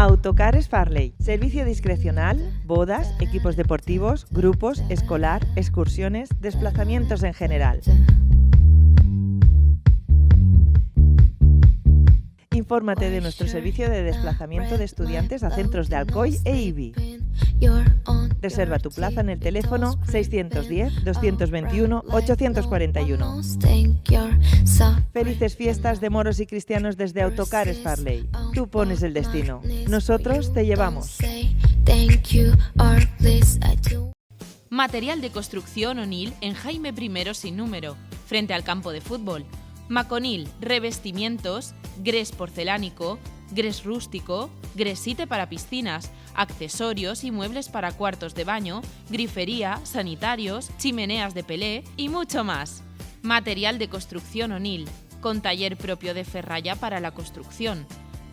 Autocares Farley. Servicio discrecional, bodas, equipos deportivos, grupos, escolar, excursiones, desplazamientos en general. Infórmate de nuestro servicio de desplazamiento de estudiantes a centros de Alcoy e IBI. Reserva tu plaza en el teléfono 610-221-841. Felices fiestas de moros y cristianos desde Autocares Farley. Tú pones el destino. Nosotros te llevamos. Material de construcción O'Neill en Jaime I sin número, frente al campo de fútbol. Maconil, revestimientos, grés porcelánico, grés rústico, gresite para piscinas, accesorios y muebles para cuartos de baño, grifería, sanitarios, chimeneas de pelé y mucho más. Material de construcción O'Neill, con taller propio de ferralla para la construcción.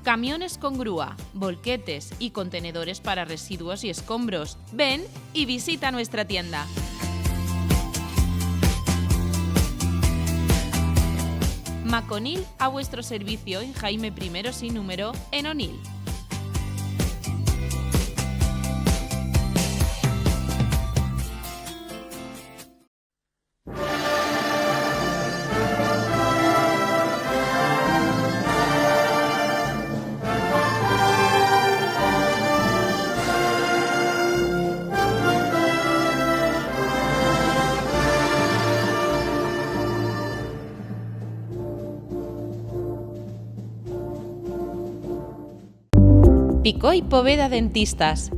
Camiones con grúa, volquetes y contenedores para residuos y escombros. Ven y visita nuestra tienda. Maconil a vuestro servicio en Jaime I sin número en O'Neill. Picó y Poveda Dentistas,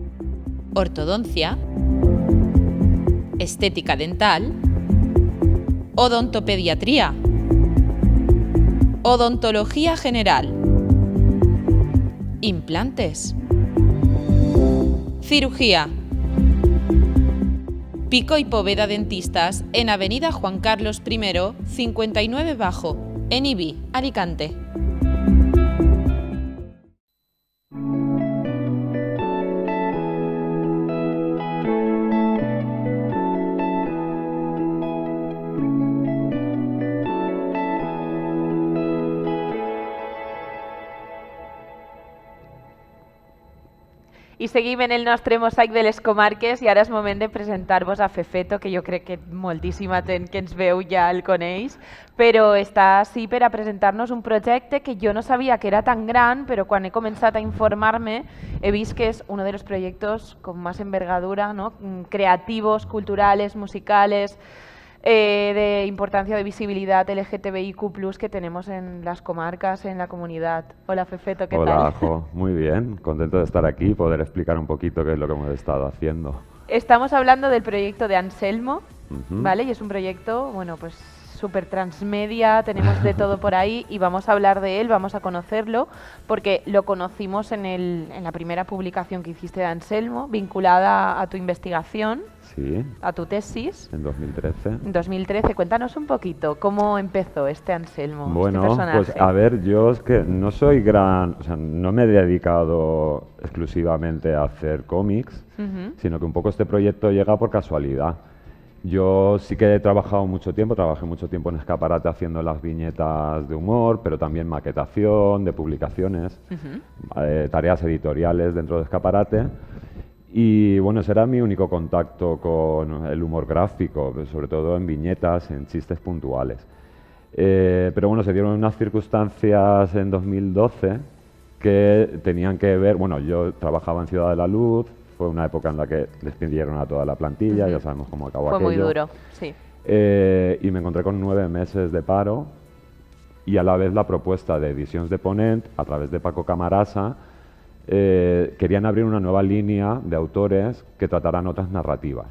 ortodoncia, estética dental, odontopediatría, odontología general, implantes, cirugía. Picó y Poveda Dentistas en Avenida Juan Carlos I, 59 Bajo, en Ibi, Alicante. I seguim en el nostre mosaic de les comarques i ara és moment de presentar-vos a Fefeto, que jo crec que moltíssima gent que ens veu ja el coneix, però està així per a presentar-nos un projecte que jo no sabia que era tan gran, però quan he començat a informar-me he vist que és uno de los proyectos con más envergadura, ¿no? Creativos, culturales, musicales, de importancia de visibilidad LGTBIQ+, que tenemos en las comarcas, en la comunidad. Hola Fefeto, ¿qué tal? Hola, Jo, muy bien, contento de estar aquí y poder explicar un poquito qué es lo que hemos estado haciendo. Estamos hablando del proyecto de Anselmo, ¿vale? Y es un proyecto, bueno, pues súper transmedia, tenemos de todo por ahí y vamos a hablar de él, vamos a conocerlo, porque lo conocimos en la primera publicación que hiciste de Anselmo, vinculada a tu investigación. Sí. A tu tesis. En 2013. En 2013. Cuéntanos un poquito cómo empezó este Anselmo, bueno, este personaje. Pues a ver, yo es que no soy o sea, no me he dedicado exclusivamente a hacer cómics, sino que un poco este proyecto llega por casualidad. Yo sí que trabajé mucho tiempo en Escaparate haciendo las viñetas de humor, pero también maquetación, de publicaciones, tareas editoriales dentro de Escaparate. Y bueno, ese era mi único contacto con el humor gráfico, sobre todo en viñetas, en chistes puntuales. Pero bueno, se dieron unas circunstancias en 2012 que tenían que ver, bueno, yo trabajaba en Ciudad de la Luz, fue una época en la que despidieron a toda la plantilla, ya sabemos cómo acabó aquello. Fue muy duro, sí. Y me encontré con 9 meses de paro y a la vez la propuesta de Edicions de Ponent, a través de Paco Camarasa, querían abrir una nueva línea de autores que trataran otras narrativas.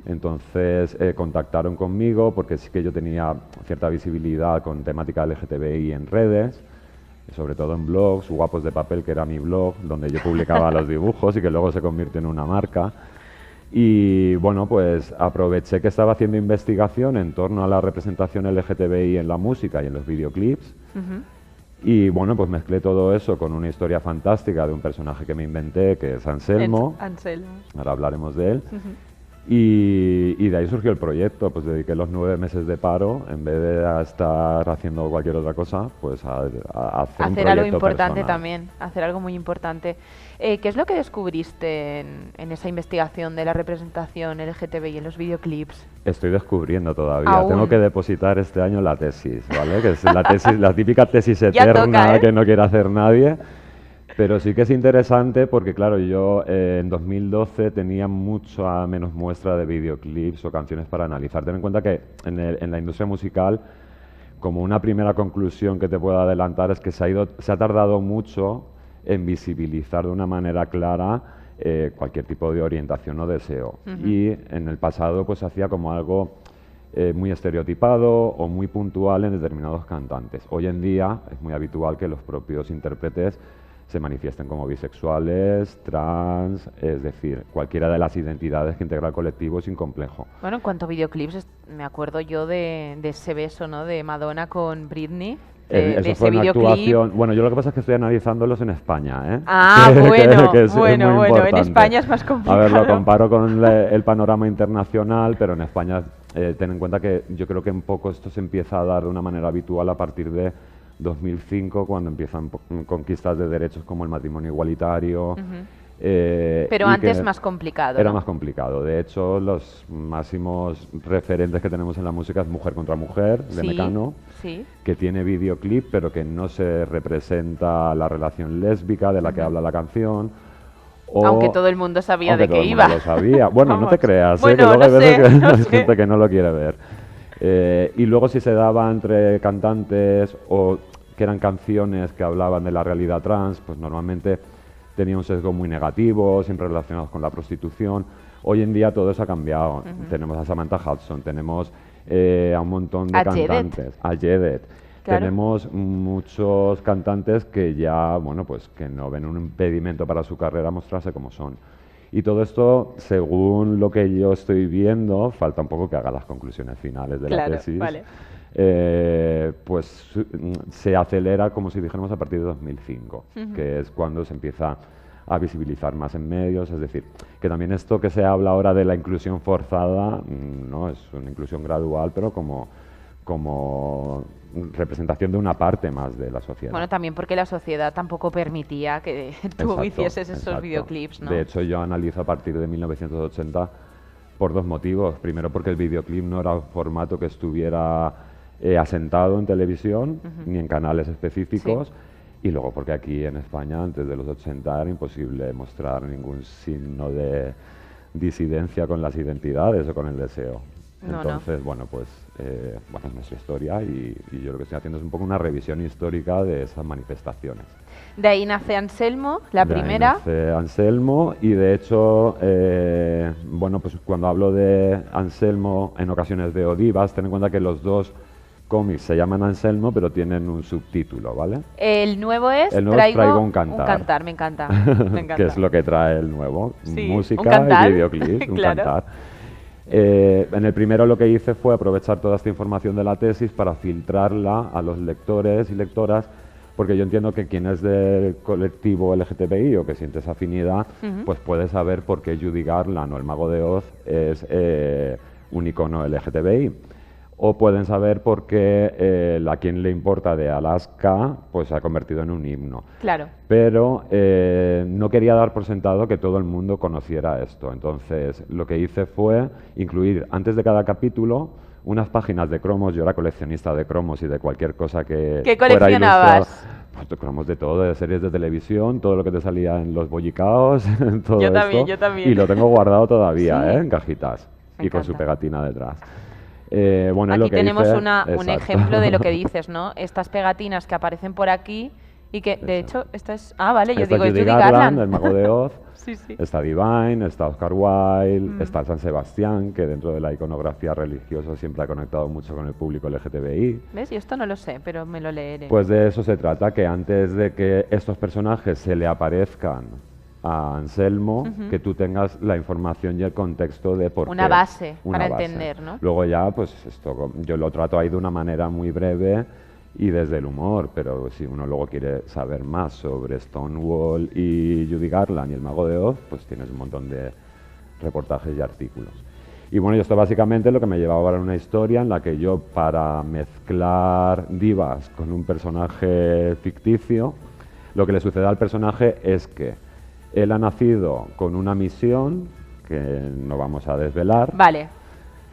Entonces contactaron conmigo porque sí que yo tenía cierta visibilidad con temática LGTBI en redes, sobre todo en blogs, Guapos de Papel, que era mi blog, donde yo publicaba los dibujos y que luego se convirtió en una marca. Y bueno, pues aproveché que estaba haciendo investigación en torno a la representación LGTBI en la música y en los videoclips. Y bueno, pues mezclé todo eso con una historia fantástica de un personaje que me inventé, que es Anselmo. Anselmo. Ahora hablaremos de él. Y de ahí surgió el proyecto, pues dediqué los 9 meses de paro, en vez de a estar haciendo cualquier otra cosa, pues a hacer un Hacer algo proyecto importante personal. también, hacer algo muy importante. ¿Qué es lo que descubriste en esa investigación de la representación LGTBI en los videoclips? Estoy descubriendo todavía. Aún. Tengo que depositar este año la tesis, ¿vale? Que es la tesis, la típica tesis Ya eterna toca, ¿eh? que no quiere hacer nadie. Pero sí que es interesante porque, claro, yo en 2012 tenía mucha menos muestra de videoclips o canciones para analizar. Ten en cuenta que en la industria musical, como una primera conclusión que te puedo adelantar, es que se ha tardado mucho en visibilizar de una manera clara cualquier tipo de orientación o deseo. Y en el pasado pues se hacía como algo muy estereotipado o muy puntual en determinados cantantes. Hoy en día es muy habitual que los propios intérpretes se manifiesten como bisexuales, trans, es decir, cualquiera de las identidades que integra el colectivo sin complejo. Bueno, en cuanto a videoclips, me acuerdo yo de ese beso, ¿no? De Madonna con Britney. De Eso ese fue una videoclip. actuación. Bueno, yo lo que pasa es que estoy analizándolos en España, ¿eh? Ah, bueno, que es muy bueno, en importante. España es más complicado. A ver, lo comparo con el panorama internacional, pero en España ten en cuenta que yo creo que un poco esto se empieza a dar de una manera habitual a partir de 2005, cuando empiezan conquistas de derechos como el matrimonio igualitario. Pero y antes que más complicado. Era ¿no? más complicado. De hecho, los máximos referentes que tenemos en la música es Mujer contra Mujer, de Sí, Mecano, sí. que tiene videoclip, pero que no se representa la relación lésbica de la que habla la canción. Aunque todo el mundo sabía aunque de todo qué el iba. mundo lo sabía. Bueno, no te Vamos. creas, Bueno, que luego no hay veces sé, que no hay sé. gente que no lo quiere ver. Y luego si se daba entre cantantes o que eran canciones que hablaban de la realidad trans, pues normalmente tenía un sesgo muy negativo, siempre relacionados con la prostitución. Hoy en día todo eso ha cambiado. Tenemos a Samantha Hudson, tenemos a un montón de A Jedet. cantantes, a Jedet. Claro. Tenemos muchos cantantes que ya, bueno, pues que no ven un impedimento para su carrera mostrarse como son. Y todo esto, según lo que yo estoy viendo, falta un poco que haga las conclusiones finales de la Claro, tesis, vale. pues se acelera, como si dijéramos, a partir de 2005, que es cuando se empieza a visibilizar más en medios. Es decir, que también esto que se habla ahora de la inclusión forzada, no es una inclusión gradual, pero como representación de una parte más de la sociedad. Bueno, también porque la sociedad tampoco permitía que tú Exacto, hicieses esos exacto. videoclips, ¿no? De hecho, yo analizo a partir de 1980 por dos motivos. Primero, porque el videoclip no era un formato que estuviera asentado en televisión ni en canales específicos. Y luego porque aquí en España, antes de los 80, era imposible mostrar ningún signo de disidencia con las identidades o con el deseo. No, Entonces, bueno, pues bueno, es nuestra historia y yo lo que estoy haciendo es un poco una revisión histórica de esas manifestaciones. De ahí nace Anselmo, la De ahí primera. nace Anselmo y de hecho, bueno, pues cuando hablo de Anselmo en ocasiones veo divas, ten en cuenta que los dos cómics se llaman Anselmo pero tienen un subtítulo, ¿vale? El nuevo es El nuevo es Traigo un cantar. Un cantar, me encanta. Me encanta. Que es lo que trae el nuevo, Sí, música un cantar. y videoclips, un Claro. cantar. En el primero lo que hice fue aprovechar toda esta información de la tesis para filtrarla a los lectores y lectoras, porque yo entiendo que quien es del colectivo LGTBI o que siente esa afinidad, pues puede saber por qué Judy Garland o el Mago de Oz es un icono LGTBI. O pueden saber por qué a quien le importa de Alaska pues se ha convertido en un himno. Claro. Pero no quería dar por sentado que todo el mundo conociera esto. Entonces lo que hice fue incluir antes de cada capítulo unas páginas de cromos. Yo era coleccionista de cromos y de cualquier cosa que ¿Qué fuera coleccionabas? ilustrado. Pues de cromos de todo, de series de televisión, todo lo que te salía en los bollicaos, todo Yo también, esto. yo también. Y lo tengo guardado todavía, Sí. en cajitas. Me Y con su encanta. pegatina detrás. Bueno, es lo Aquí que tenemos hice. un Exacto. ejemplo de lo que dices, ¿no? Estas pegatinas que aparecen por aquí y que, de hecho, esta es... Ah, vale, yo Está digo, es Judy Judy Garland, Garland. el Mago de Oz. Sí, sí. Está Divine, está Oscar Wilde, está San Sebastián, que dentro de la iconografía religiosa siempre ha conectado mucho con el público LGTBI. ¿Ves? Yo esto no lo sé, pero me lo leeré. Pues de eso se trata, que antes de que estos personajes se le aparezcan a Anselmo, que tú tengas la información y el contexto de por qué. Una base Una para base. entender, ¿no? Luego ya, pues esto, yo lo trato ahí de una manera muy breve y desde el humor, pero si uno luego quiere saber más sobre Stonewall y Judy Garland y el Mago de Oz, pues tienes un montón de reportajes y artículos. Y bueno, y esto básicamente lo que me llevaba era una historia en la que yo, para mezclar divas con un personaje ficticio, lo que le sucede al personaje es que él ha nacido con una misión que no vamos a desvelar. Vale.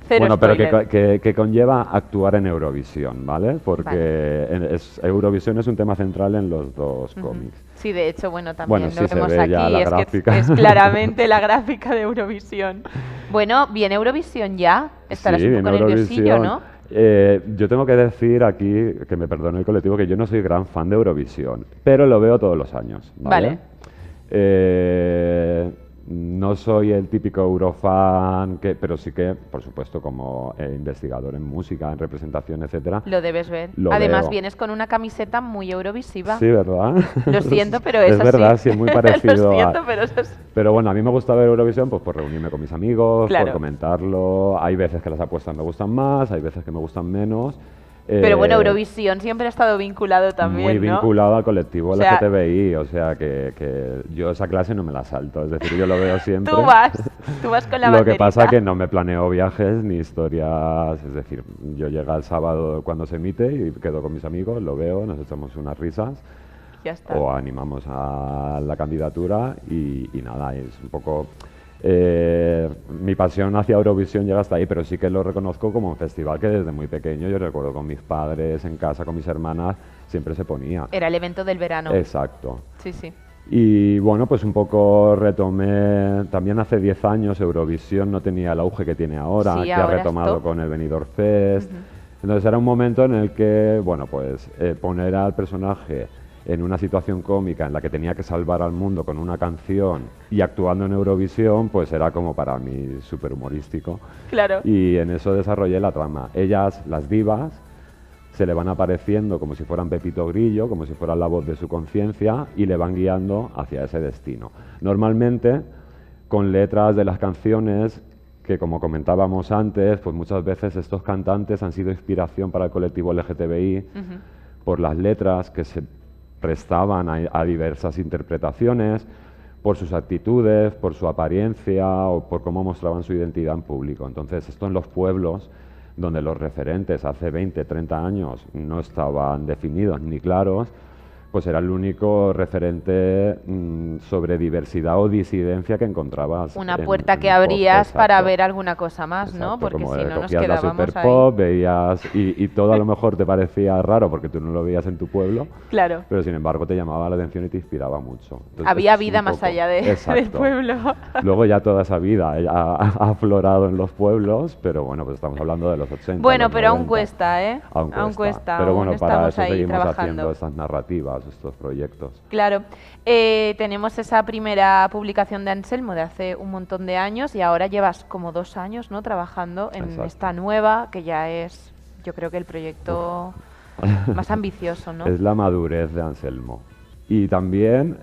Cero Bueno, pero spoiler. que conlleva actuar en Eurovisión, ¿vale? Porque Eurovisión es un tema central en los dos cómics. Sí, de hecho, bueno, también Bueno, lo sí se vemos ve ya aquí, la es que gráfica. es claramente la gráfica de Eurovisión. Bueno, ¿viene Eurovisión ya? Estarás Sí, un poco viene nerviosillo, Eurovisión. ¿no? Yo tengo que decir aquí, que me perdone el colectivo, que yo no soy gran fan de Eurovisión, pero lo veo todos los años, ¿vale? No soy el típico eurofan, pero sí que, por supuesto, como investigador en música, en representación, etcétera. Lo debes ver. Lo Además, veo. vienes con una camiseta muy eurovisiva. Sí, ¿verdad? Lo siento, pero es así. verdad, sí, es muy parecido. Lo siento, pero es así. Pero bueno, a mí me gusta ver Eurovisión pues por reunirme con mis amigos, Claro. por comentarlo. Hay veces que las apuestas me gustan más, hay veces que me gustan menos. Pero bueno, Eurovisión siempre ha estado vinculado también, muy ¿no? vinculado al colectivo O sea, LGTBI, o sea que yo esa clase no me la salto, es decir, yo lo veo siempre. Tú vas con la Lo que banderita. pasa que no me planeo viajes ni historias, es decir, yo llego el sábado cuando se emite y quedo con mis amigos, lo veo, nos echamos unas risas Ya está. o animamos a la candidatura y nada, es un poco... mi pasión hacia Eurovisión llega hasta ahí, pero sí que lo reconozco como un festival que desde muy pequeño, yo recuerdo con mis padres, en casa, con mis hermanas, siempre se ponía. Era el evento del verano. Exacto. Sí, sí. Y bueno, pues un poco retomé, también hace 10 años Eurovisión no tenía el auge que tiene ahora, Sí, que ha ahora es retomado top. con el Benidorm Fest. Entonces era un momento en el que, bueno, pues poner al personaje en una situación cómica en la que tenía que salvar al mundo con una canción y actuando en Eurovisión, pues era como para mí súper humorístico. Claro. Y en eso desarrollé la trama. Ellas, las divas, se le van apareciendo como si fueran Pepito Grillo, como si fueran la voz de su conciencia y le van guiando hacia ese destino. Normalmente con letras de las canciones que, como comentábamos antes, pues muchas veces estos cantantes han sido inspiración para el colectivo LGTBI por las letras que se prestaban a diversas interpretaciones, por sus actitudes, por su apariencia o por cómo mostraban su identidad en público. Entonces, esto en los pueblos donde los referentes hace 20, 30 años no estaban definidos ni claros, pues era el único referente sobre diversidad o disidencia que encontrabas. Una en- puerta en que el pop, abrías para exacto. ver alguna cosa más, ¿no? Exacto, Porque como si no nos cogías la quedábamos super ahí. pop, veías, y todo a lo mejor te parecía raro porque tú no lo veías en tu pueblo, Claro. pero sin embargo te llamaba la atención y te inspiraba mucho. Entonces, Había es vida un más poco- allá del Exacto. pueblo. Luego ya toda esa vida ha aflorado en los pueblos, pero bueno, pues estamos hablando de los 80. Bueno, los pero aún 90. cuesta, ¿eh? Aún cuesta. Pero aún bueno, para estamos eso ahí seguimos trabajando. haciendo estas narrativas, estos proyectos. Claro. Tenemos esa primera publicación de Anselmo de hace un montón de años y ahora llevas como 2 años, ¿no? Trabajando en Exacto. esta nueva, que ya es, yo creo que el proyecto más ambicioso, ¿no? Es la madurez de Anselmo. Y también,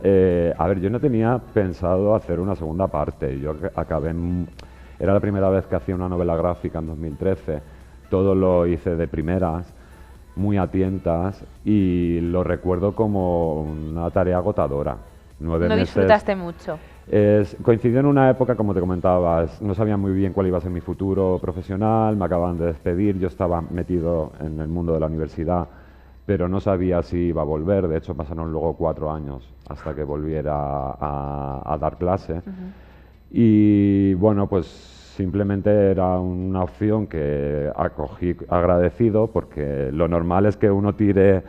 a ver, yo no tenía pensado hacer una segunda parte. Yo acabé era la primera vez que hacía una novela gráfica en 2013. Todo lo hice de primeras, muy a tientas, y lo recuerdo como una tarea agotadora. 9 No meses. disfrutaste mucho. Coincidió en una época, como te comentabas, no sabía muy bien cuál iba a ser mi futuro profesional, me acababan de despedir, yo estaba metido en el mundo de la universidad, pero no sabía si iba a volver. De hecho, pasaron luego 4 años hasta que volviera a dar clase. Y bueno, pues simplemente era una opción que acogí agradecido, porque lo normal es que uno tire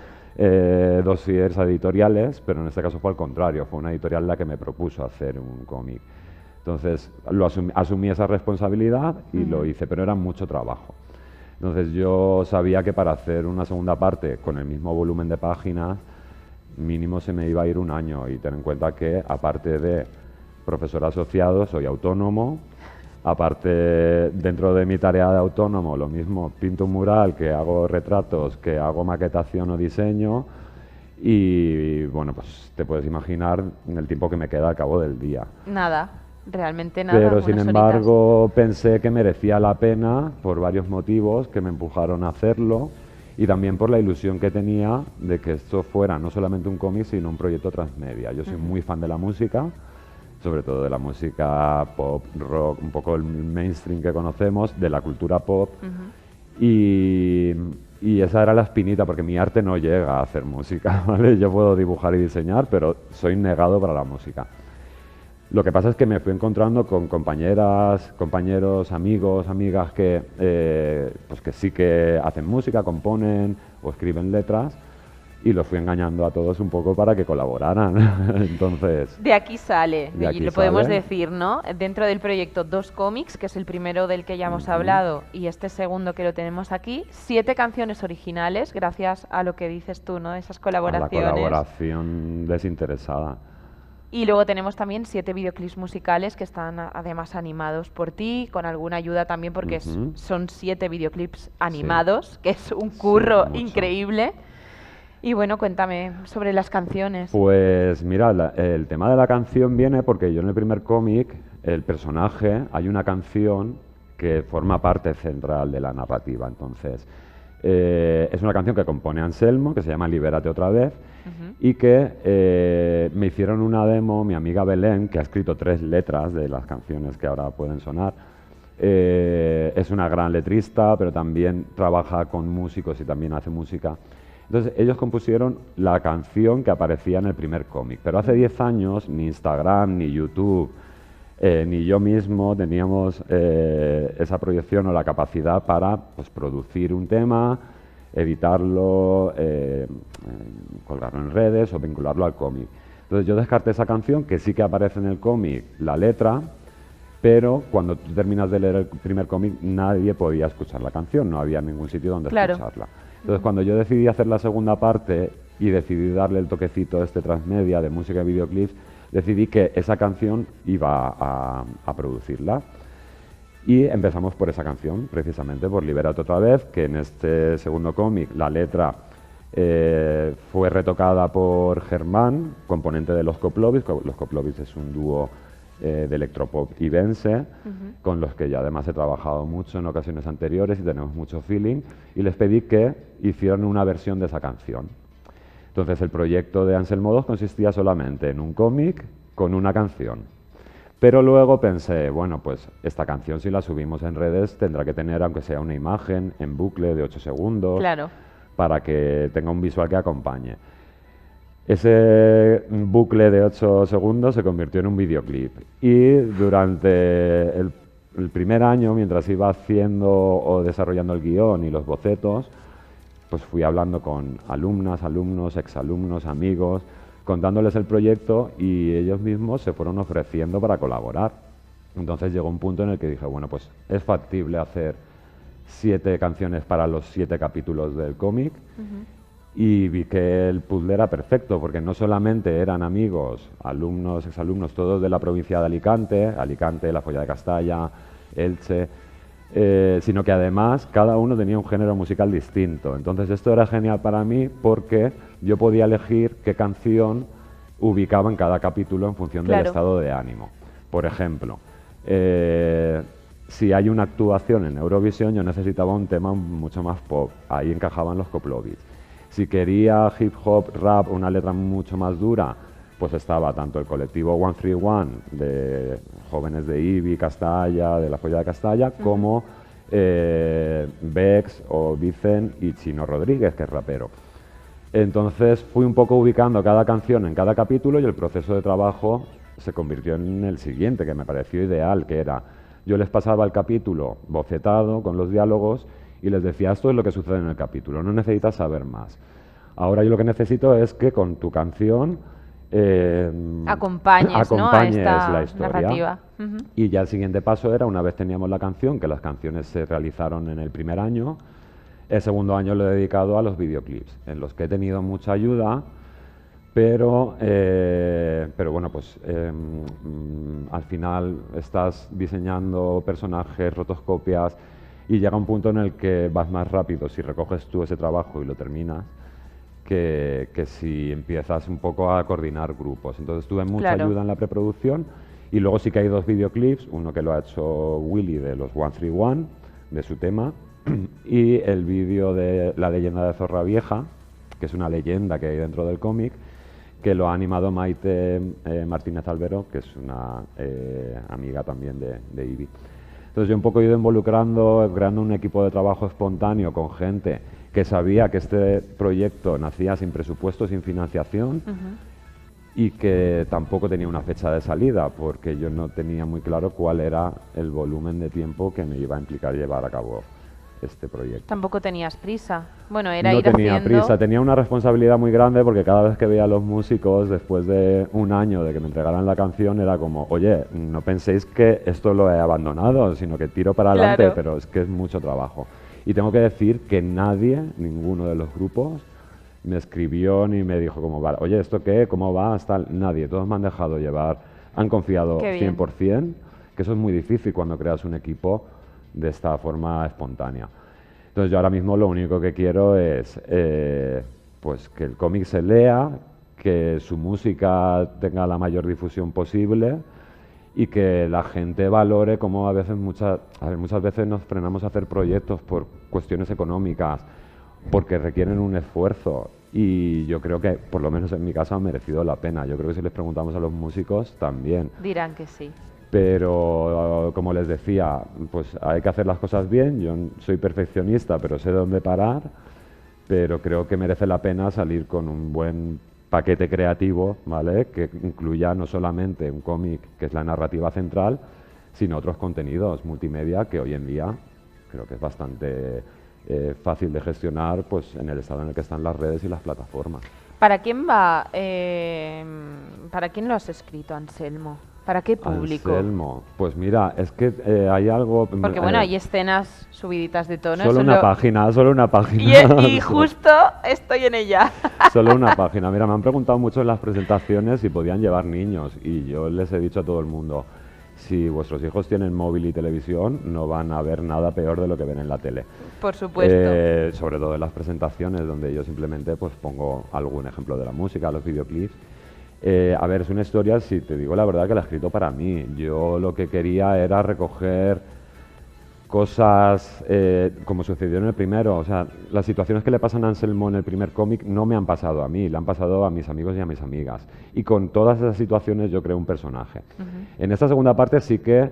dossiers editoriales, pero en este caso fue al contrario, fue una editorial la que me propuso hacer un cómic. Entonces asumí esa responsabilidad y lo hice, pero era mucho trabajo. Entonces yo sabía que para hacer una segunda parte con el mismo volumen de páginas, mínimo se me iba a ir un año, y ten en cuenta que aparte de profesor asociado soy autónomo, aparte dentro de mi tarea de autónomo lo mismo, pinto un mural, que hago retratos, que hago maquetación o diseño, y bueno, pues te puedes imaginar el tiempo que me queda al cabo del día. Nada, realmente nada. Pero sin unas embargo pensé que merecía la pena por varios motivos que me empujaron a hacerlo, y también por la ilusión que tenía de que esto fuera no solamente un cómic, sino un proyecto transmedia. Yo soy muy fan de la música sobre todo de la música pop, rock, un poco el mainstream que conocemos, de la cultura pop. Y esa era la espinita, porque mi arte no llega a hacer música, ¿vale? Yo puedo dibujar y diseñar, pero soy negado para la música. Lo que pasa es que me fui encontrando con compañeras, compañeros, amigos, amigas que, pues que sí que hacen música, componen o escriben letras, y los fui engañando a todos un poco para que colaboraran. Entonces, de aquí sale, de aquí y lo podemos sale. decir, ¿no? Dentro del proyecto 2 cómics, que es el primero del que ya hemos hablado, y este segundo que lo tenemos aquí, 7 canciones originales, gracias a lo que dices tú, ¿no? Esas A la colaboraciones. colaboración desinteresada. Y luego tenemos también 7 videoclips musicales que están además animados por ti, con alguna ayuda también, porque son 7 videoclips animados, que es un curro mucho. increíble. Y bueno, cuéntame sobre las canciones. Pues mira, el tema de la canción viene porque yo en el primer cómic, el personaje, hay una canción que forma parte central de la narrativa. Entonces, es una canción que compone Anselmo, que se llama Libérate otra vez, y que me hicieron una demo, mi amiga Belén, que ha escrito 3 letras de las canciones que ahora pueden sonar. Es una gran letrista, pero también trabaja con músicos y también hace música. Entonces, ellos compusieron la canción que aparecía en el primer cómic. Pero hace 10 años, ni Instagram, ni YouTube, ni yo mismo teníamos esa proyección o la capacidad para pues, producir un tema, editarlo, colgarlo en redes o vincularlo al cómic. Entonces, yo descarté esa canción, que sí que aparece en el cómic la letra, pero cuando tú terminas de leer el primer cómic, nadie podía escuchar la canción, no había ningún sitio donde escucharla. Entonces, cuando yo decidí hacer la segunda parte y decidí darle el toquecito transmedia de música y videoclips, decidí que esa canción iba a producirla. Y empezamos por esa canción, precisamente por Libérate otra vez, que en este segundo cómic la letra fue retocada por Germán, componente de Los Coplovis. Los Coplovis es un dúo de electropop ibense, con los que ya además he trabajado mucho en ocasiones anteriores y tenemos mucho feeling, y les pedí que hicieran una versión de esa canción. Entonces el proyecto de Anselmo 2 consistía solamente en un cómic con una canción. Pero luego pensé, bueno, pues esta canción si la subimos en redes tendrá que tener, aunque sea una imagen en bucle de 8 segundos, para que tenga un visual que acompañe. Ese bucle de 8 segundos se convirtió en un videoclip y durante el primer año, mientras iba haciendo o desarrollando el guión y los bocetos, pues fui hablando con alumnas, alumnos, exalumnos, amigos, contándoles el proyecto y ellos mismos se fueron ofreciendo para colaborar. Entonces llegó un punto en el que dije, bueno, pues es factible hacer 7 canciones para los 7 capítulos del cómic. Y vi que el puzzle era perfecto, porque no solamente eran amigos, alumnos, exalumnos, todos de la provincia de Alicante, La Folla de Castalla, Elche, sino que además cada uno tenía un género musical distinto. Entonces esto era genial para mí porque yo podía elegir qué canción ubicaba en cada capítulo en función del estado de ánimo. Por ejemplo, si hay una actuación en Eurovisión, yo necesitaba un tema mucho más pop, ahí encajaban los Coplovis. Si quería hip hop, rap, una letra mucho más dura, pues estaba tanto el colectivo 131 de jóvenes de Ibi, Castalla, de La Folla de Castalla, como Bex o Vicen y Chino Rodríguez, que es rapero. Entonces fui un poco ubicando cada canción en cada capítulo y el proceso de trabajo se convirtió en el siguiente, que me pareció ideal, que era, yo les pasaba el capítulo bocetado con los diálogos y les decía, esto es lo que sucede en el capítulo, no necesitas saber más. Ahora yo lo que necesito es que con tu canción acompañes, ¿no? a esta la historia. Narrativa. Y ya el siguiente paso era, una vez teníamos la canción, que las canciones se realizaron en el primer año, el segundo año lo he dedicado a los videoclips, en los que he tenido mucha ayuda, pero bueno, pues al final estás diseñando personajes, rotoscopias, y llega un punto en el que vas más rápido si recoges tú ese trabajo y lo terminas, que si empiezas un poco a coordinar grupos. Entonces tuve mucha ayuda en la preproducción y luego sí que hay 2 videoclips, uno que lo ha hecho Willy de los 131, de su tema, y el vídeo de La leyenda de Zorra Vieja, que es una leyenda que hay dentro del cómic, que lo ha animado Maite Martínez Albero, que es una amiga también de IBI. Entonces yo un poco he ido involucrando, creando un equipo de trabajo espontáneo con gente que sabía que este proyecto nacía sin presupuesto, sin financiación, y que tampoco tenía una fecha de salida, porque yo no tenía muy claro cuál era el volumen de tiempo que me iba a implicar llevar a cabo este proyecto. Tampoco tenías prisa. Bueno, era no ir tenía haciendo... prisa, tenía una responsabilidad muy grande, porque cada vez que veía a los músicos, después de un año de que me entregaran la canción, era como, oye, no penséis que esto lo he abandonado, sino que tiro para adelante, Claro. pero es que es mucho trabajo. Y tengo que decir que nadie, ninguno de los grupos, me escribió ni me dijo como, vale, oye, ¿esto qué? ¿Cómo va? Tal. Nadie, todos me han dejado llevar, han confiado Qué bien. 100%, que eso es muy difícil cuando creas un equipo de esta forma espontánea. Entonces yo ahora mismo lo único que quiero es pues que el cómic se lea, que su música tenga la mayor difusión posible y que la gente valore cómo a veces muchas veces nos frenamos a hacer proyectos por cuestiones económicas, porque requieren un esfuerzo, y yo creo que por lo menos en mi caso ha merecido la pena. Yo creo que si les preguntamos a los músicos también. Dirán que sí. Pero como les decía, pues hay que hacer las cosas bien. Yo soy perfeccionista, pero sé dónde parar, pero creo que merece la pena salir con un buen paquete creativo, ¿vale? Que incluya no solamente un cómic, que es la narrativa central, sino otros contenidos multimedia que hoy en día creo que es bastante fácil de gestionar, pues en el estado en el que están las redes y las plataformas. ¿Para quién va? ¿Para quién lo has escrito, Anselmo? ¿Para qué público? Anselmo, pues mira, es que hay algo... Porque bueno, hay escenas subiditas de tono. Solo una página, solo una página. Y justo estoy en ella. Solo una página. Mira, me han preguntado mucho en las presentaciones si podían llevar niños, y yo les he dicho a todo el mundo, si vuestros hijos tienen móvil y televisión, no van a ver nada peor de lo que ven en la tele. Por supuesto. Sobre todo en las presentaciones, donde yo simplemente pues pongo algún ejemplo de la música, los videoclips. A ver, es una historia, si te digo la verdad, que la he escrito para mí. Yo lo que quería era recoger cosas como sucedió en el primero. O sea, las situaciones que le pasan a Anselmo en el primer cómic no me han pasado a mí, le han pasado a mis amigos y a mis amigas. Y con todas esas situaciones yo creo un personaje. En esta segunda parte sí que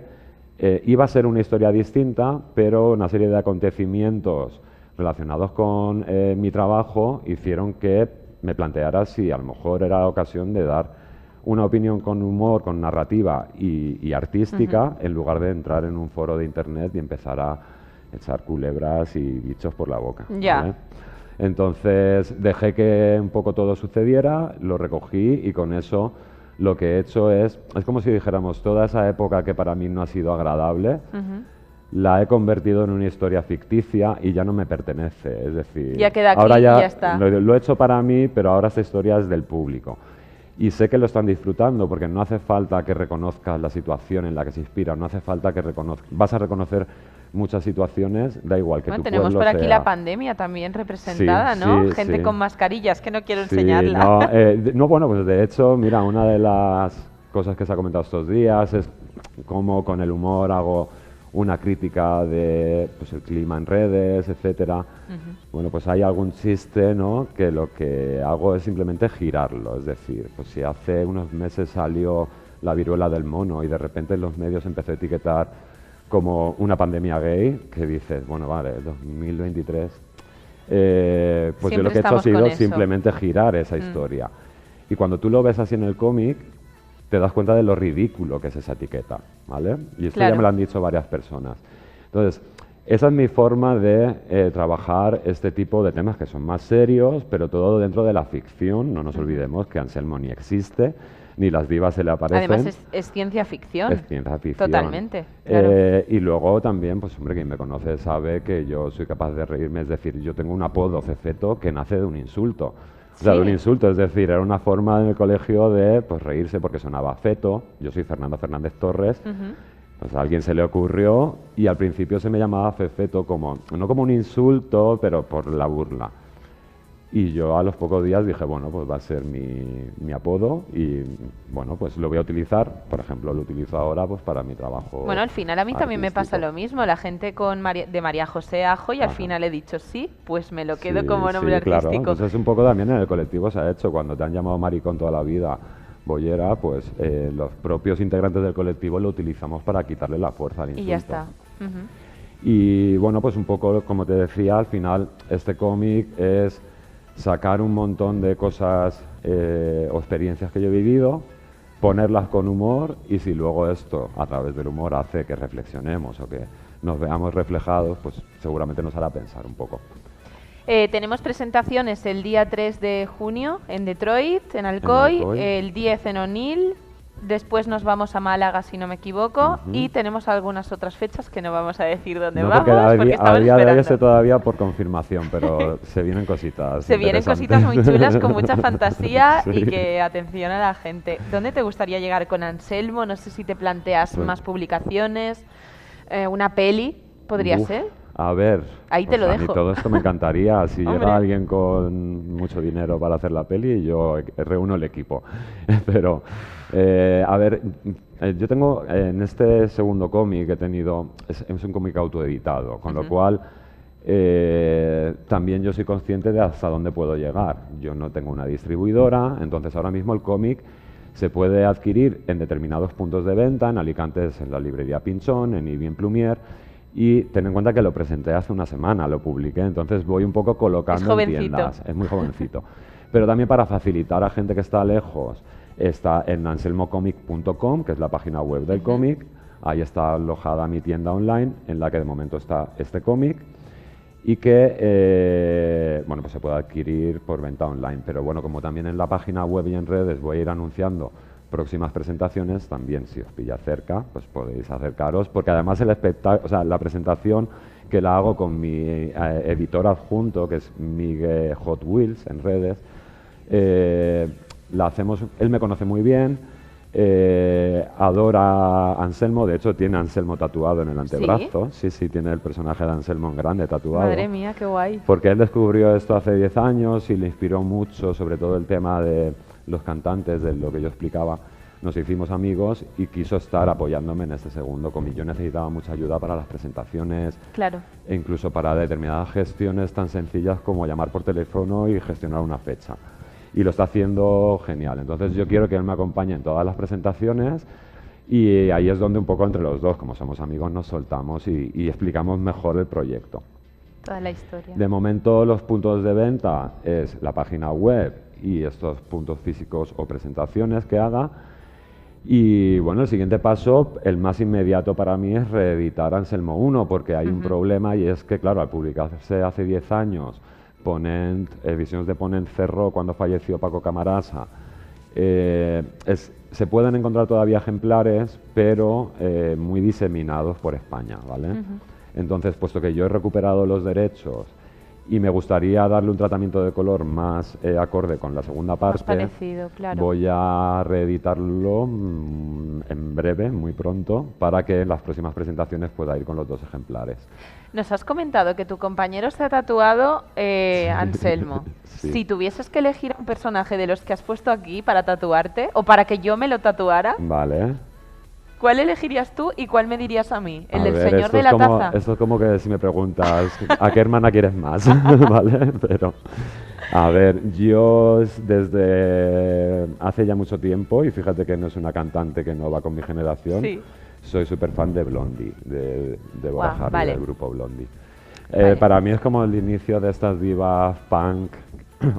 iba a ser una historia distinta, pero una serie de acontecimientos relacionados con mi trabajo hicieron que me planteara si a lo mejor era ocasión de dar una opinión con humor, con narrativa y artística, en lugar de entrar en un foro de internet y empezar a echar culebras y bichos por la boca. Ya. ¿Vale? Entonces dejé que un poco todo sucediera, lo recogí, y con eso lo que he hecho es como si dijéramos, toda esa época que para mí no ha sido agradable, la he convertido en una historia ficticia y ya no me pertenece. Es decir, Ya queda aquí ahora y ya está. Lo he hecho para mí, pero ahora esta historia es del público. Y sé que lo están disfrutando, porque no hace falta que reconozcas la situación en la que se inspira, no hace falta que vas a reconocer muchas situaciones, da igual que Bueno, tu tenemos pueblo por aquí sea. la pandemia también representada, Sí, ¿no? sí, Gente sí. con mascarillas, que no quiero Sí, enseñarla. no, bueno, pues de hecho, mira, una de las cosas que se ha comentado estos días es cómo con el humor hago una crítica de pues, el clima en redes, etcétera. Bueno, pues hay algún chiste, ¿no?, que lo que hago es simplemente girarlo. Es decir, pues si hace unos meses salió la viruela del mono y de repente en los medios empezó a etiquetar como una pandemia gay, que dices, bueno, vale, 2023... pues Siempre yo lo que he hecho ha estamos con sido eso. simplemente girar esa historia. Y cuando tú lo ves así en el cómic, te das cuenta de lo ridículo que es esa etiqueta, ¿vale? Y esto Claro. ya me lo han dicho varias personas. Entonces, esa es mi forma de trabajar este tipo de temas que son más serios, pero todo dentro de la ficción. No nos olvidemos que Anselmo ni existe, ni las divas se le aparecen. Además es ciencia ficción. Es ciencia ficción. Totalmente, claro. Y luego también, pues hombre, quien me conoce sabe que yo soy capaz de reírme. Es decir, yo tengo un apodo, Fefeto, que nace de un insulto. O sea, de un Sí. insulto, es decir, era una forma en el colegio de pues reírse porque sonaba feto. Yo soy Fernando Fernández Torres. Pues a alguien se le ocurrió y al principio se me llamaba Fefeto, como no como un insulto, pero por la burla. Y yo a los pocos días dije, bueno, pues va a ser mi apodo y, bueno, pues lo voy a utilizar. Por ejemplo, lo utilizo ahora pues para mi trabajo Bueno, al final a mí también me pasa artístico. lo mismo. La gente de María José Ajo y al Ajá. final he dicho sí, pues me lo quedo Sí, como nombre claro. artístico. Entonces un poco también en el colectivo se ha hecho. Cuando te han llamado maricón toda la vida, bollera, pues los propios integrantes del colectivo lo utilizamos para quitarle la fuerza al Y insulto. ya está. Ujú. Y bueno, pues un poco como te decía, al final este cómic es sacar un montón de cosas o experiencias que yo he vivido, ponerlas con humor y si luego esto a través del humor hace que reflexionemos o que nos veamos reflejados, pues seguramente nos hará pensar un poco. Tenemos presentaciones el día 3 de junio en Detroit, en Alcoy, Alcoy. el 10 en O'Neill, después nos vamos a Málaga si no me equivoco Ujú. y tenemos algunas otras fechas que no vamos a decir dónde No, vamos porque a estamos día de hoy esperando. estoy todavía por confirmación, pero se vienen cositas. Se vienen interesantes. cositas muy chulas con mucha fantasía Sí. y que atención a la gente. ¿Dónde te gustaría llegar con Anselmo? No sé si te planteas Pues- más publicaciones, una peli, podría Uf, ser. A ver, Ahí te lo a mí dejo. todo esto me encantaría. Si Hombre. llega alguien con mucho dinero para hacer la peli, yo reúno el equipo. Pero, a ver, yo tengo en este segundo cómic que he tenido, es un cómic autoeditado, con lo Ujú. cual también yo soy consciente de hasta dónde puedo llegar. Yo no tengo una distribuidora, entonces ahora mismo el cómic se puede adquirir en determinados puntos de venta, en Alicante es en la librería Pinchón, en Ibi en Plumier, y ten en cuenta que lo presenté hace una semana, lo publiqué, entonces voy un poco colocando en jovencito. tiendas. Es muy jovencito. Pero también para facilitar a gente que está lejos, está en anselmocomic.com, que es la página web del cómic. Ahí está alojada mi tienda online, en la que de momento está este cómic y que bueno, pues se puede adquirir por venta online. Pero bueno, como también en la página web y en redes voy a ir anunciando próximas presentaciones, también si os pilla cerca, pues podéis acercaros, porque además o sea, la presentación que la hago con mi editor adjunto, que es Miguel Hot Wheels en redes, la hacemos, él me conoce muy bien, adora a Anselmo, de hecho tiene a Anselmo tatuado en el antebrazo, sí, tiene el personaje de Anselmo en grande tatuado. Madre mía, qué guay. Porque él descubrió esto hace 10 años y le inspiró mucho, sobre todo el tema de los cantantes, de lo que yo explicaba. Nos hicimos amigos y quiso estar apoyándome en este segundo cómic. Yo necesitaba mucha ayuda para las presentaciones Claro. e incluso para determinadas gestiones tan sencillas como llamar por teléfono y gestionar una fecha. Y lo está haciendo genial. Entonces yo quiero que él me acompañe en todas las presentaciones y ahí es donde un poco entre los dos, como somos amigos, nos soltamos y explicamos mejor el proyecto. Toda la historia. De momento los puntos de venta es la página web y estos puntos físicos o presentaciones que haga. Y bueno, el siguiente paso, el más inmediato para mí es reeditar Anselmo 1, porque hay un problema y es que, claro, al publicarse hace 10 años, Visiones de Ponent cerró cuando falleció Paco Camarasa. Se pueden encontrar todavía ejemplares, pero muy diseminados por España, ¿vale? Entonces, puesto que yo he recuperado los derechos y me gustaría darle un tratamiento de color más acorde con la segunda parte, parecido, claro. voy a reeditarlo en breve, muy pronto, para que en las próximas presentaciones pueda ir con los 2 ejemplares. Nos has comentado que tu compañero se ha tatuado Anselmo. Sí. Si tuvieses que elegir un personaje de los que has puesto aquí para tatuarte o para que yo me lo tatuara, Vale. ¿cuál elegirías tú y cuál me dirías a mí? ¿El A del ver, señor esto de es la como, taza? Esto es como que si me preguntas, ¿a qué hermana quieres más? ¿Vale? Pero, a ver, yo desde hace ya mucho tiempo, y fíjate que no es una cantante que no va con mi generación, Sí. soy súper fan de Blondie, de Bora Guau, Harry, vale. del grupo Blondie. Vale. Para mí es como el inicio de estas divas punk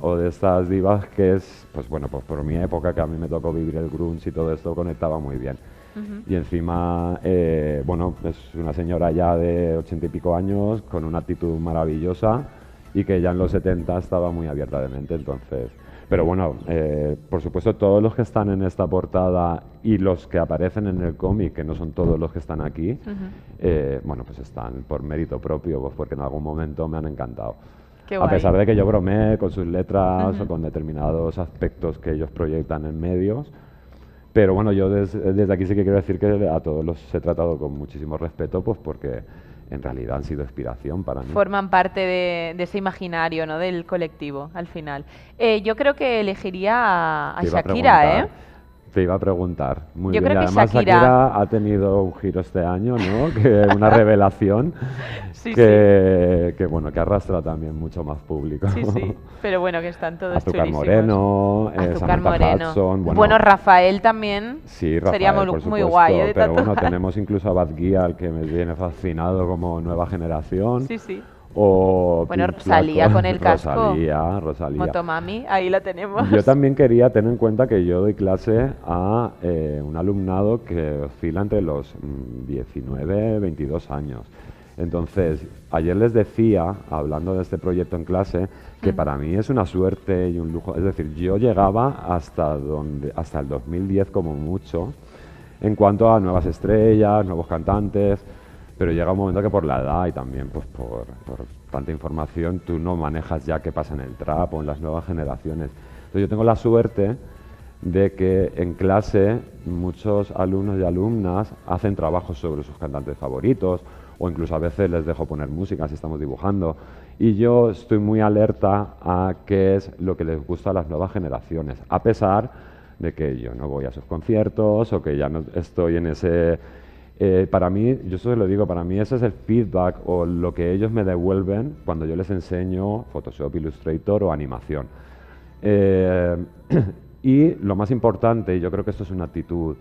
o de estas divas que es, pues bueno, pues por mi época que a mí me tocó vivir el grunge y todo esto conectaba muy bien. Y encima, bueno, es una señora ya de 80 y pico años con una actitud maravillosa y que ya en los 70 estaba muy abierta de mente, entonces... Pero bueno, por supuesto todos los que están en esta portada y los que aparecen en el cómic, que no son todos los que están aquí, bueno, pues están por mérito propio, pues porque en algún momento me han encantado. Qué A guay. pesar de que yo bromeé con sus letras o con determinados aspectos que ellos proyectan en medios, pero bueno, yo desde aquí sí que quiero decir que a todos los he tratado con muchísimo respeto, pues porque en realidad han sido inspiración para mí. Forman parte de ese imaginario, ¿no? Del colectivo, al final. Yo creo que elegiría a Shakira, Te iba a preguntar. Muy Yo bien. creo Y que además Shakira ha tenido un giro este año, ¿no? Que una revelación Sí, que bueno, que arrastra también mucho más público. Sí, pero bueno, que están todos Azúcar chulísimos. Moreno, Azúcar Samantha Moreno. Hudson. Bueno, Rafael también. Sí, Rafael, sería muy, por muy supuesto, guay de pero bueno, tatuar. tenemos incluso a Bad Gyal, que me viene fascinado como nueva generación. Sí. O Bueno, Pink Rosalía Flaco. con el casco. Rosalía. Motomami, ahí la tenemos. Yo también quería tener en cuenta que yo doy clase a un alumnado que oscila entre los 19 y 22 años. Entonces, ayer les decía, hablando de este proyecto en clase, que para mí es una suerte y un lujo. Es decir, yo llegaba hasta el 2010 como mucho, en cuanto a nuevas estrellas, nuevos cantantes, pero llega un momento que por la edad y también pues por tanta información, tú no manejas ya qué pasa en el trap o en las nuevas generaciones. Entonces yo tengo la suerte de que en clase muchos alumnos y alumnas hacen trabajos sobre sus cantantes favoritos, o incluso a veces les dejo poner música si estamos dibujando, y yo estoy muy alerta a qué es lo que les gusta a las nuevas generaciones, a pesar de que yo no voy a sus conciertos o que ya no estoy en ese... para mí, yo eso se lo digo, para mí ese es el feedback o lo que ellos me devuelven cuando yo les enseño Photoshop, Illustrator o animación. Y lo más importante, y yo creo que esto es una actitud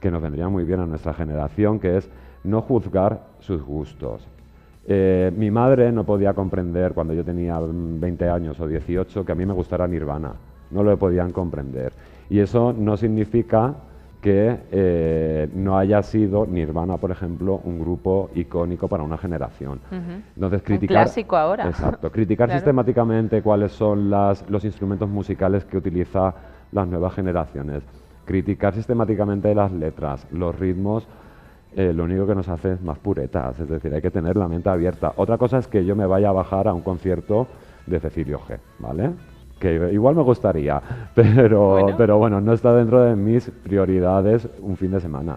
que nos vendría muy bien a nuestra generación, que es no juzgar sus gustos. Mi madre no podía comprender cuando yo tenía 20 años o 18 que a mí me gustara Nirvana, no lo podían comprender. Y eso no significa que no haya sido Nirvana, por ejemplo, un grupo icónico para una generación. Entonces, criticar, un clásico ahora. Exacto, criticar Claro. sistemáticamente cuáles son los instrumentos musicales que utiliza las nuevas generaciones, criticar sistemáticamente las letras, los ritmos, lo único que nos hace es más puretas, es decir, hay que tener la mente abierta. Otra cosa es que yo me vaya a bajar a un concierto de Cecilio G, ¿vale? Que igual me gustaría, pero bueno, no está dentro de mis prioridades un fin de semana.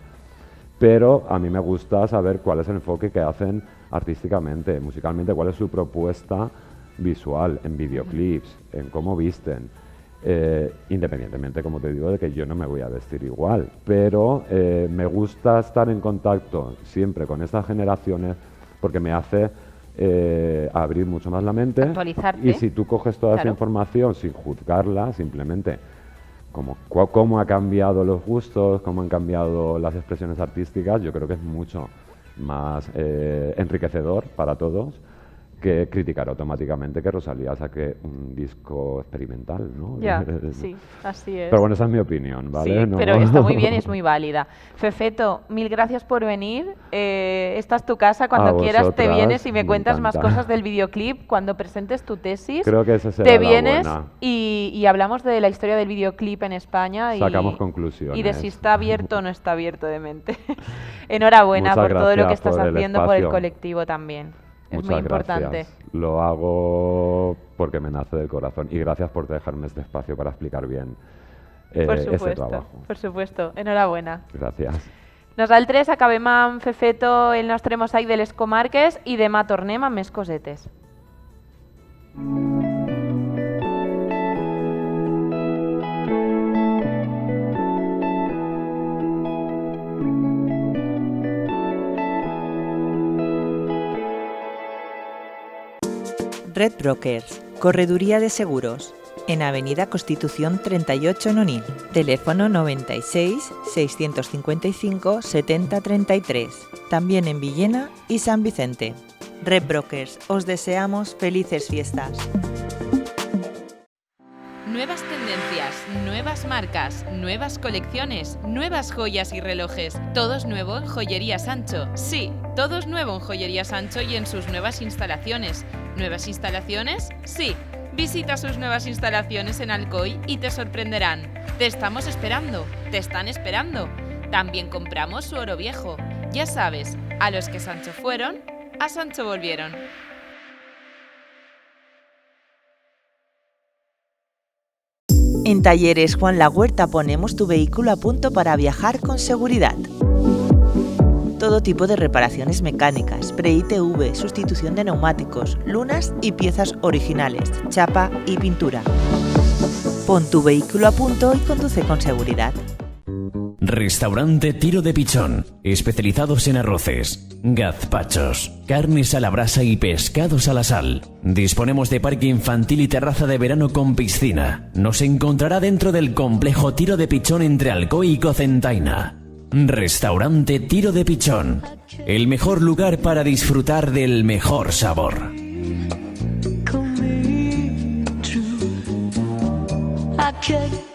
Pero a mí me gusta saber cuál es el enfoque que hacen artísticamente, musicalmente, cuál es su propuesta visual, en videoclips, en cómo visten. Independientemente, como te digo, de que yo no me voy a vestir igual, pero me gusta estar en contacto siempre con estas generaciones porque me hace abrir mucho más la mente. Actualizarte. Y si tú coges toda esa información sin juzgarla, simplemente cómo ha cambiado los gustos, cómo han cambiado las expresiones artísticas, yo creo que es mucho más enriquecedor para todos que criticar automáticamente que Rosalía saque un disco experimental, ¿no? Ya, sí, así es. Pero bueno, esa es mi opinión, ¿vale? Sí, pero está muy bien y es muy válida. Fefeto, mil gracias por venir. Esta es tu casa, cuando quieras te vienes y me cuentas más cosas del videoclip. Cuando presentes tu tesis, creo que esa será te la vienes buena. Y hablamos de la historia del videoclip en España. Sacamos conclusiones. Y de si está abierto o no está abierto de mente. Enhorabuena Muchas por todo lo que gracias estás por el haciendo por el espacio. colectivo también. Es Muchas muy importante. gracias. Lo hago porque me nace del corazón. Y gracias por dejarme este espacio para explicar bien ese trabajo. Por supuesto. Enhorabuena. Gracias. Nosaltres acabem amb Fefeto el nostre mosaic de les comarques i demà tornem amb més cosetes. Red Brokers, Correduría de Seguros, en Avenida Constitución 38 en Onil. Teléfono 96 655 70 33. También en Villena y San Vicente. Red Brokers, os deseamos felices fiestas. Nuevas tendencias, nuevas marcas, nuevas colecciones, nuevas joyas y relojes. Todo es nuevo en Joyería Sancho. Sí, todo es nuevo en Joyería Sancho y en sus nuevas instalaciones. ¿Nuevas instalaciones? Sí. Visita sus nuevas instalaciones en Alcoy y te sorprenderán. Te estamos esperando, te están esperando. También compramos su oro viejo. Ya sabes, a los que Sancho fueron, a Sancho volvieron. En Talleres Juan La Huerta ponemos tu vehículo a punto para viajar con seguridad. Todo tipo de reparaciones mecánicas, pre-ITV, sustitución de neumáticos, lunas y piezas originales, chapa y pintura. Pon tu vehículo a punto y conduce con seguridad. Restaurante Tiro de Pichón, especializados en arroces, gazpachos, carnes a la brasa y pescados a la sal. Disponemos de parque infantil y terraza de verano con piscina. Nos encontrará dentro del complejo Tiro de Pichón entre Alcoy y Cocentaina. Restaurante Tiro de Pichón, el mejor lugar para disfrutar del mejor sabor. I can't